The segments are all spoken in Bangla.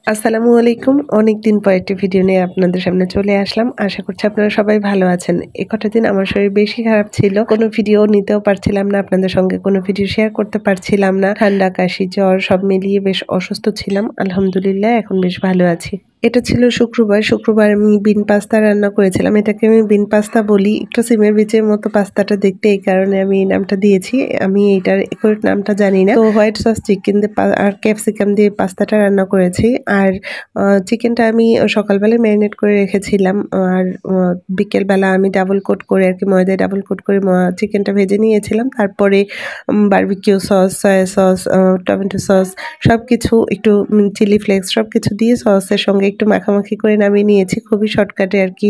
আসসালামু আলাইকুম। অনেকদিন পর একটি ভিডিও নিয়ে আপনাদের সামনে চলে আসলাম। আশা করছি আপনারা সবাই ভালো আছেন। এই কটা দিন আমার শরীর বেশি খারাপ ছিল। কোনো ভিডিও নিতেও পারছিলাম না, আপনাদের সঙ্গে কোনো ভিডিও শেয়ার করতে পারছিলাম না। ঠান্ডা, কাশি, জ্বর সব মিলিয়ে বেশ অসুস্থ ছিলাম। আলহামদুলিল্লাহ এখন বেশ ভালো আছি। এটা ছিল শুক্রবার। শুক্রবার আমি বিন পাস্তা রান্না করেছিলাম। এটাকে আমি বিন পাস্তা বলি। একটু সিমের বিচের মতো পাস্তাটা দেখতে, এই কারণে আমি এই নামটা দিয়েছি। আমি এটার একুরেট নামটা জানি না। তো হোয়াইট সস চিকেন দিয়ে আর ক্যাপসিকাম দিয়ে পাস্তাটা রান্না করেছি। আর চিকেনটা আমি সকালবেলায় ম্যারিনেট করে রেখেছিলাম। আর বিকেলবেলা আমি ডাবল কোট করে আর কি ময়দায় ডাবল কোট করে চিকেনটা ভেজে নিয়েছিলাম। তারপরে barbecue sauce, soya sauce, tomato sauce সবকিছু একটু চিলি ফ্লেক্স সবকিছু দিয়ে সসের সঙ্গে একটু মাখামাখি করে নামিয়ে নিয়েছি। খুবই শর্টকাটে আর কি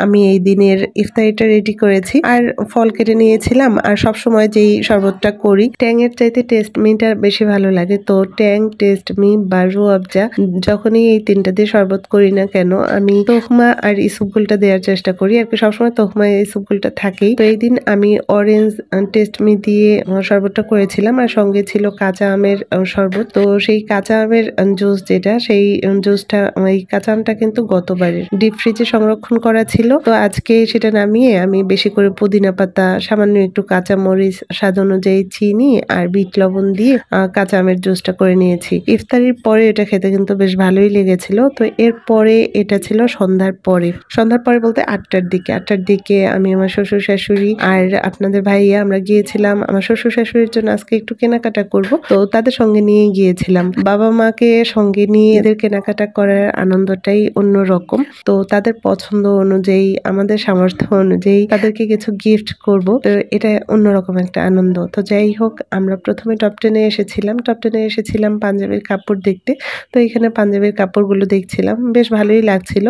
আমি এই দিনের ইফতারিটা রেডি করেছি। আর ফল কেটে নিয়েছিলাম। আর সবসময় যেই শরবতটা করি, ট্যাংয়ের চাইতে টেস্ট মিটা বেশি ভালো লাগে। তো ট্যাং, টেস্ট মি বা রুয়াবজা যখনই এই তিনটা দিয়ে শরবত করি না কেন, আমি তোহমা আর ইসুবগুলটা দেওয়ার চেষ্টা করি আর কি। সবসময় তোহমা ইসুবগুলটা থাকেই। তো এই দিন আমি অরেঞ্জ টেস্ট মি দিয়ে শরবতটা করেছিলাম। আর সঙ্গে ছিল কাঁচা আমের শরবত। তো সেই কাঁচা আমের জুস যেটা, সেই জুসটা, এই কাঁচা আমটা কিন্তু গতবারের ডিপ ফ্রিজে সংরক্ষণ করা ছিল। তো আজকে সেটা নামিয়ে আমি বেশি করে পুদিনা পাতা, সামান্য একটু কাঁচা মরিচ, স্বাদ অনুযায়ী চিনি আর বিট লবণ দিয়ে কাঁচা আমের জুসটা করে নিয়েছি। ইফতারির পরে এটা খেতে কিন্তু বেশ ভালোই লেগেছিল। তো এরপরে এটা ছিল সন্ধ্যার পরে। সন্ধ্যার পরে বলতে 8টার দিকে আমি আমার শ্বশুর শাশুড়ি আর আপনাদের ভাইয়া আমরা গিয়েছিলাম আমার শ্বশুর শাশুড়ির জন্য আজকে একটু কেনাকাটা করব। তো তাদের সঙ্গে নিয়ে গিয়েছিলাম। বাবা মাকে সঙ্গে নিয়ে এদের কেনাকাটা করার আনন্দটাই অন্যরকম। তো তাদের পছন্দ অনুযায়ী, আমাদের সামর্থ্য অনুযায়ী তাদেরকে কিছু গিফট করব। তো এটা অন্যরকম একটা আনন্দ। তো যাই হোক, আমরা প্রথমে টপ টেনে এসেছিলাম পাঞ্জাবির কাপড় দেখতে। তো এখানে পাঞ্জাবির কাপড়গুলো দেখছিলাম, বেশ ভালোই লাগছিল।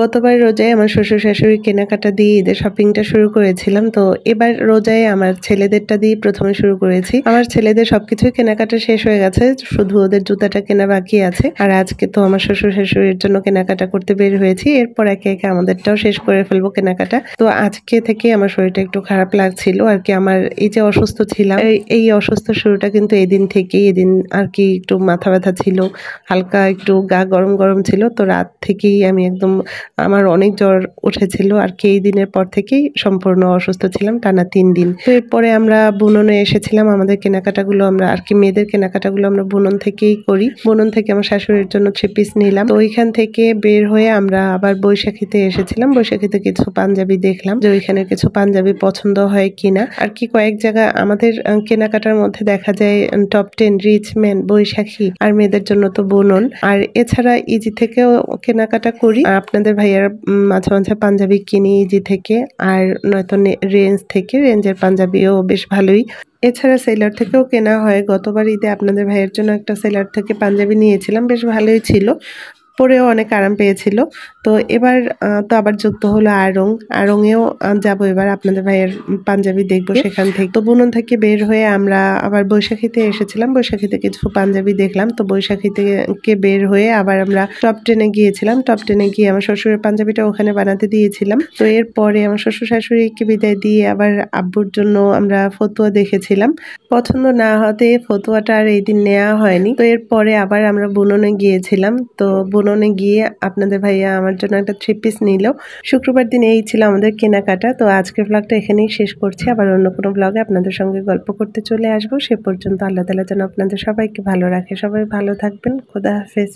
গতবার রোজায় আমার শ্বশুর শাশুড়ি কেনাকাটা দিয়ে ঈদের শপিংটা শুরু করেছিলাম। তো এবার রোজায় আমার ছেলেদেরটা দিয়ে প্রথমে শুরু করেছি। আমার ছেলেদের সবকিছুই কেনাকাটা শেষ হয়ে গেছে, শুধু ওদের জুতাটা কেনা বাকি আছে। আর আজকে তো আমার শ্বশুর শাশুড়ির জন্য কেনাকাটা করতে বের হয়েছি। এরপর একে একে আমাদেরটাও শেষ করে ফেলবো কেনাকাটা। তো আজকে থেকে আমার শরীরটা একটু খারাপ লাগছিল আর কি। আমার এই যে অসুস্থ ছিলাম, এই অসুস্থ শুরুটা কিন্তু এদিন থেকেই। এদিন আর কি একটু মাথা ব্যথা ছিল, হালকা একটু গা গরম গরম ছিল। তো রাত থেকেই আমি একদম, আমার অনেক জ্বর উঠেছিল আর কি। এই দিনের পর থেকেই সম্পূর্ণ অসুস্থ ছিলাম টানা 3 দিন। তো এরপরে আমরা বুননে এসেছিলাম। আমাদের কেনাকাটাগুলো আমরা আর কি, মেয়েদের কেনাকাটাগুলো আমরা বুনন থেকেই করি। বুনন থেকে আমার শাশুড়ির জন্য 3 পিস নিলাম। তো ওইখান থেকে বের হয়ে আমরা আবার বৈশাখীতে এসেছিলাম। বৈশাখীতে কিছু পাঞ্জাবি দেখলাম যে ওইখানে কিছু পাঞ্জাবি পছন্দ হয় কিনা আর কি। কয়েক জায়গা আমাদের কেনাকাটার মধ্যে দেখা যায় টপ 10, রিচম্যান, বৈশাখী, আর মেয়েদের জন্য তো বুনন। আর এছাড়া ইজি থেকেও কেনাকাটা করি। আপনাদের ভাইয়ার মাঝে মাঝে পাঞ্জাবি কিনি ইজি থেকে, আর নয়তো রেঞ্জের পাঞ্জাবিও বেশ ভালোই। এছাড়া সেলার থেকেও কেনা হয়। গতবার ঈদে আপনাদের ভাইয়ের জন্য একটা সেলার থেকে পাঞ্জাবি নিয়েছিলাম, বেশ ভালোই ছিল, পরেও অনেক আরাম পেয়েছিল। তো এবার তো আবার যুক্ত হলো আড়ংয়েও যাবো। এবার আপনাদের ভাইয়ের পাঞ্জাবি দেখবো সেখান থেকে। তো বুনন থেকে বের হয়ে আমরা আবার বৈশাখীতে এসেছিলাম। বৈশাখীতে কিছু পাঞ্জাবি দেখলাম। তো বৈশাখী থেকে বের হয়ে আবার আমরা টপ টেনে গিয়েছিলাম। টপ টেনে গিয়ে আমার শ্বশুরের পাঞ্জাবিটা ওখানে বানাতে দিয়েছিলাম। তো এরপরে আমার শ্বশুর শাশুড়িকে বিদায় দিয়ে আবার আব্বুর জন্য আমরা ফতুয়া দেখেছিলাম। পছন্দ না হতে ফতুয়াটা আর এই দিন নেওয়া হয়নি। তো এরপরে আবার আমরা বুননে গিয়েছিলাম। তো বুননে গিয়ে আপনাদের ভাইয়া আমার জন্য একটা 3 পিস নিল। শুক্রবার দিন এই ছিল আমাদের কেনাকাটা। তো আজকের ব্লগটা এখানেই শেষ করছি। আবার অন্য কোনো ব্লগে আপনাদের সঙ্গে গল্প করতে চলে আসবো। সে পর্যন্ত আল্লাহ তাআলা যেন আপনাদের সবাইকে ভালো রাখে। সবাই ভালো থাকবেন। খোদা হাফেজ।